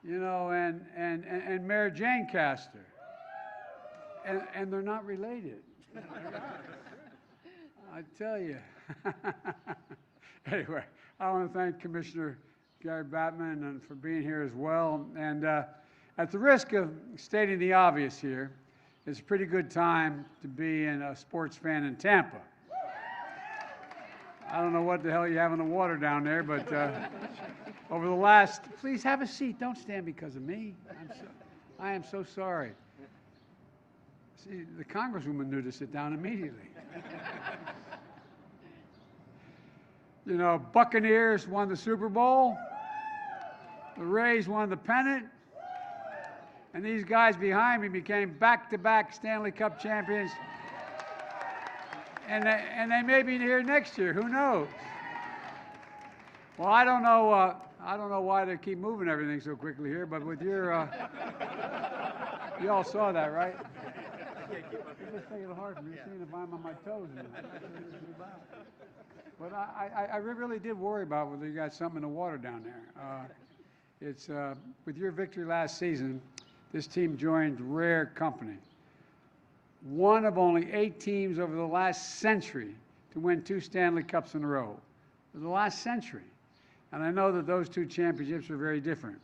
you know, and Mayor Jane Castor. And they're not related. I tell you. Anyway, I want to thank Commissioner Gary Batman and for being here as well. And at the risk of stating the obvious here, it's a pretty good time to be a sports fan in Tampa. I don't know what the hell you have in the water down there, but over the last, please have a seat. Don't stand because of me. I am so sorry. See, the Congresswoman knew to sit down immediately. You know, Buccaneers won the Super Bowl. The Rays won the pennant. And these guys behind me became back-to-back Stanley Cup champions. And they may be here next year. Who knows? Well, I don't know why they keep moving everything so quickly here, but with your, you all saw that, right? It's just making it hard for me seeing if I'm on my toes. But I really did worry about whether you got something in the water down there. It's with your victory last season, this team joined rare company. One of only 8 teams over the last century to win 2 Stanley Cups in a row. For the last century. And I know that those 2 championships are very different.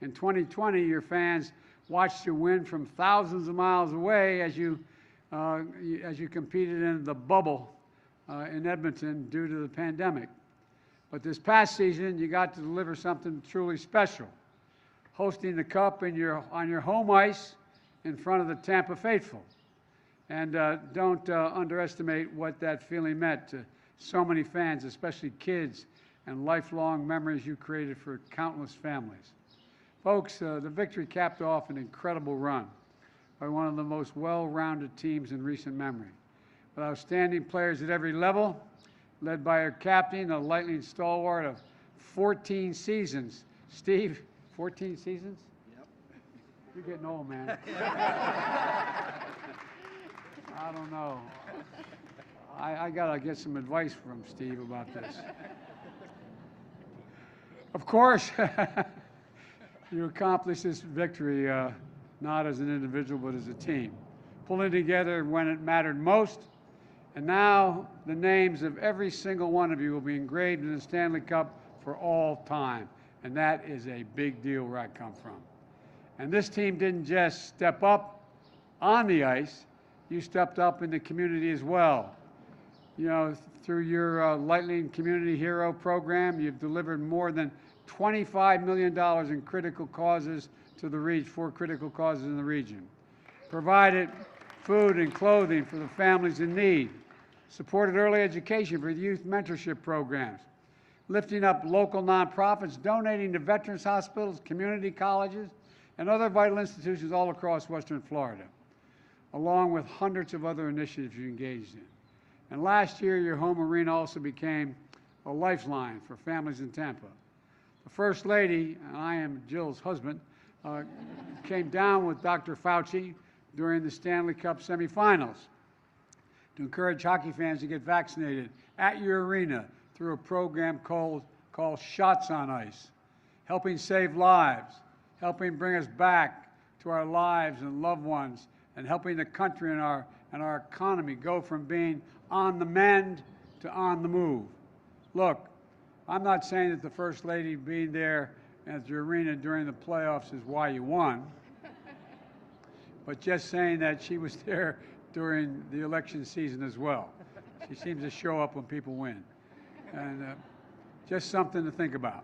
In 2020, your fans watched you win from thousands of miles away as you competed in the bubble in Edmonton due to the pandemic. But this past season, you got to deliver something truly special, hosting the Cup on your home ice in front of the Tampa faithful. And don't underestimate what that feeling meant to so many fans, especially kids, and lifelong memories you created for countless families. Folks, the victory capped off an incredible run by one of the most well-rounded teams in recent memory, with outstanding players at every level, led by our captain, a lightning stalwart of 14 seasons. Steve, 14 seasons? Yep. You're getting old, man. I don't know. I got to get some advice from Steve about this. Of course, you accomplished this victory not as an individual but as a team, pulling together when it mattered most. And now the names of every single one of you will be engraved in the Stanley Cup for all time. And that is a big deal where I come from. And this team didn't just step up on the ice, you stepped up in the community as well. You know, through your Lightning Community Hero program, you've delivered more than $25 million in critical causes to the region, 4 critical causes in the region. Provided food and clothing for the families in need. Supported early education for youth mentorship programs. Lifting up local nonprofits, donating to veterans hospitals, community colleges, and other vital institutions all across Western Florida, along with hundreds of other initiatives you engaged in. And last year, your home arena also became a lifeline for families in Tampa. The First Lady, and I am Jill's husband, came down with Dr. Fauci during the Stanley Cup semifinals to encourage hockey fans to get vaccinated at your arena through a program called Shots on Ice, helping save lives, helping bring us back to our lives and loved ones, and helping the country and our economy go from being on the mend to on the move. Look, I'm not saying that the First Lady being there at the arena during the playoffs is why you won, but just saying that she was there during the election season as well. She seems to show up when people win. And just something to think about.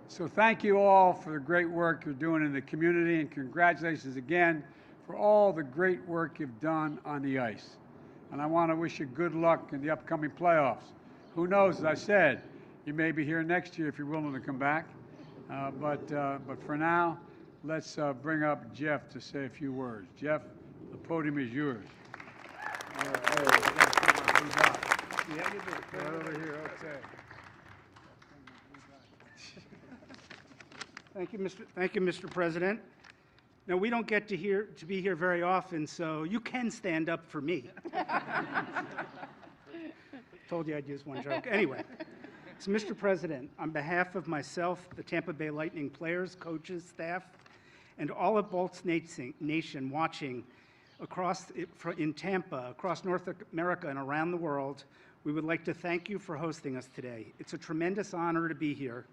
So thank you all for the great work you're doing in the community, and congratulations again for all the great work you've done on the ice. And I want to wish you good luck in the upcoming playoffs. Who knows, as I said, you may be here next year if you're willing to come back. But for now, let's bring up Jeff to say a few words. Jeff, the podium is yours. All right, right over here, okay. Thank you, Mr. President. Now, we don't get to be here very often, so you can stand up for me. Told you I'd use one joke. Anyway, So, Mr. President, on behalf of myself, the Tampa Bay Lightning players, coaches, staff, and all of Bolts Nation watching in Tampa, across North America, and around the world, we would like to thank you for hosting us today. It's a tremendous honor to be here,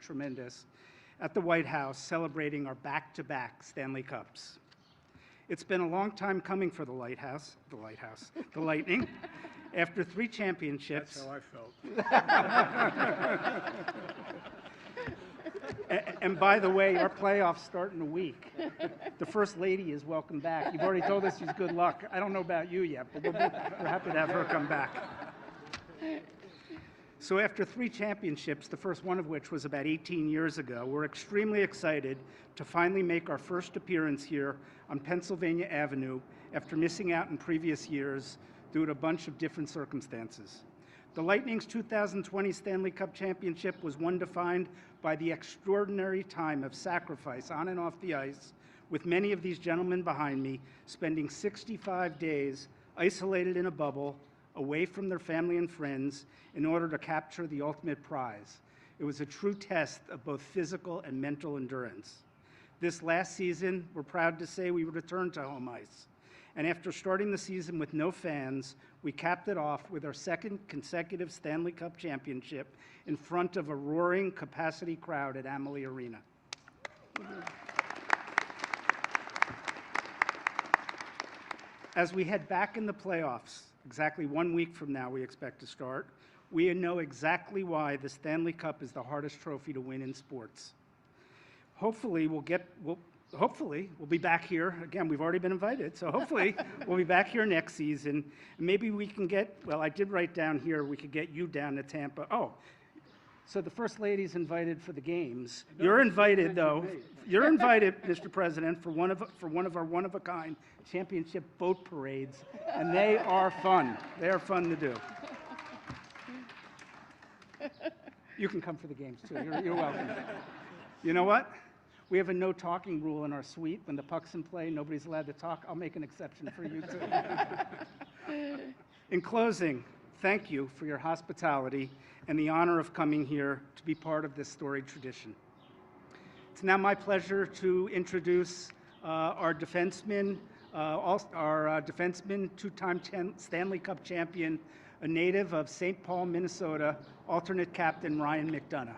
at the White House celebrating our back-to-back Stanley Cups. It's been a long time coming for the Lightning. After 3 championships. That's how I felt. And by the way, our playoffs start in a week. The First Lady is welcome back. You've already told us she's good luck. I don't know about you yet, but we're happy to have her come back. So after 3 championships, the first one of which was about 18 years ago, we're extremely excited to finally make our first appearance here on Pennsylvania Avenue after missing out in previous years due to a bunch of different circumstances. The Lightning's 2020 Stanley Cup Championship was one defined by the extraordinary time of sacrifice on and off the ice, with many of these gentlemen behind me spending 65 days isolated in a bubble, away from their family and friends, in order to capture the ultimate prize. It was a true test of both physical and mental endurance. This last season, we're proud to say we returned to home ice. And after starting the season with no fans, we capped it off with our 2nd consecutive Stanley Cup championship in front of a roaring capacity crowd at Amalie Arena. As we head back in the playoffs, exactly 1 week from now we expect to start, we know exactly why the Stanley Cup is the hardest trophy to win in sports. Hopefully we'll be back here. Again, we've already been invited, so hopefully we'll be back here next season. Maybe we can get, well, I did write down here, we could get you down to Tampa. Oh, so the First Lady's invited for the games. You're invited, though. You're invited, Mr. President, for one of our one-of-a-kind championship boat parades, and they are fun. They are fun to do. You can come for the games, too. You're welcome. You know what? We have a no talking rule in our suite. When the puck's in play, nobody's allowed to talk. I'll make an exception for you, too. In closing, thank you for your hospitality and the honor of coming here to be part of this storied tradition. It's now my pleasure to introduce our defenseman, two-time Stanley Cup champion, a native of St. Paul, Minnesota, alternate captain Ryan McDonough.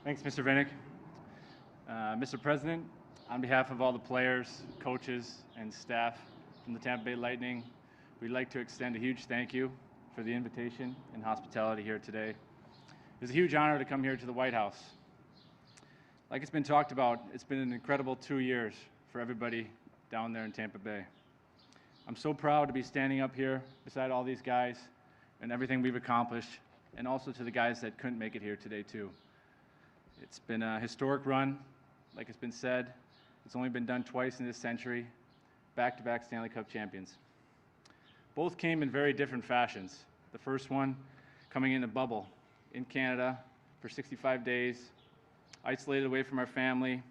Thanks, Mr. Vinnick. Mr. President, on behalf of all the players, coaches, and staff from the Tampa Bay Lightning, we'd like to extend a huge thank you for the invitation and hospitality here today. It's a huge honor to come here to the White House. Like it's been talked about, it's been an incredible 2 years for everybody down there in Tampa Bay. I'm so proud to be standing up here beside all these guys and everything we've accomplished, and also to the guys that couldn't make it here today, too. It's been a historic run. Like it's been said, it's only been done twice in this century, back-to-back Stanley Cup champions. Both came in very different fashions. The first one coming in a bubble in Canada for 65 days, isolated away from our family,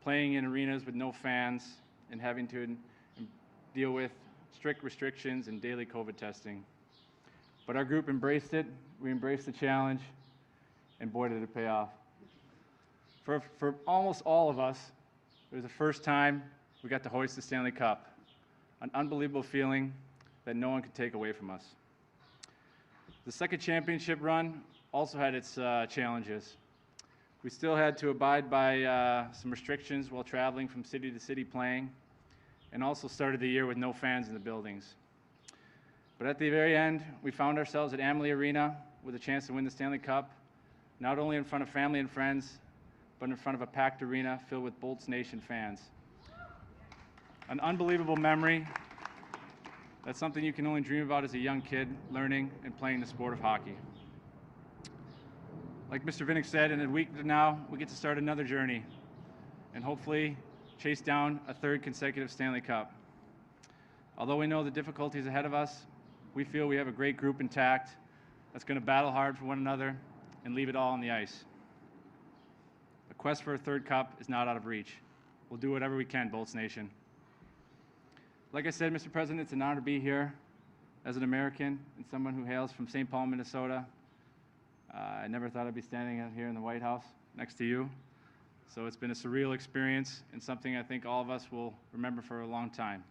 playing in arenas with no fans, and having to deal with strict restrictions and daily COVID testing. But our group embraced it, we embraced the challenge, and boy did it pay off. For almost all of us, it was the first time we got to hoist the Stanley Cup, an unbelievable feeling that no one could take away from us. The second championship run also had its challenges. We still had to abide by some restrictions while traveling from city to city playing, and also started the year with no fans in the buildings. But at the very end, we found ourselves at Amalie Arena with a chance to win the Stanley Cup, not only in front of family and friends, but in front of a packed arena filled with Bolts Nation fans. An unbelievable memory. That's something you can only dream about as a young kid, learning and playing the sport of hockey. Like Mr. Vinnick said, in a week from now, we get to start another journey and hopefully chase down a 3rd consecutive Stanley Cup. Although we know the difficulties ahead of us, we feel we have a great group intact that's going to battle hard for one another and leave it all on the ice. The quest for a 3rd cup is not out of reach. We'll do whatever we can, Bolts Nation. Like I said, Mr. President, it's an honor to be here as an American and someone who hails from St. Paul, Minnesota. I never thought I'd be standing out here in the White House next to you. So it's been a surreal experience and something I think all of us will remember for a long time.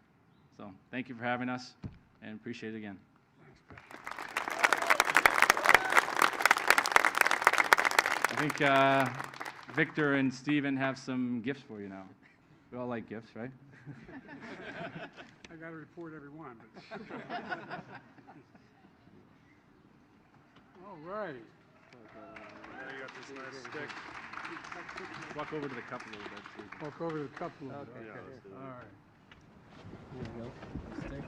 So thank you for having us and appreciate it again. I think Victor and Steven have some gifts for you now. We all like gifts, right? I got to report every one. But all right. Walk over to the cup a little bit, too. Walk over to the cup a little bit. Okay. Okay. All right. Here you go. Stick.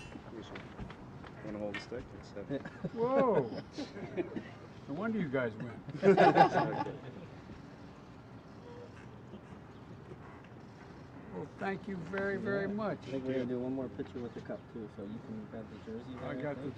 Want to hold the stick? It's heavy. Whoa. No wonder you guys win. Okay. Well, thank you very, very much. I think we're going to do one more picture with the cup, too, so you can grab the jersey there. I got the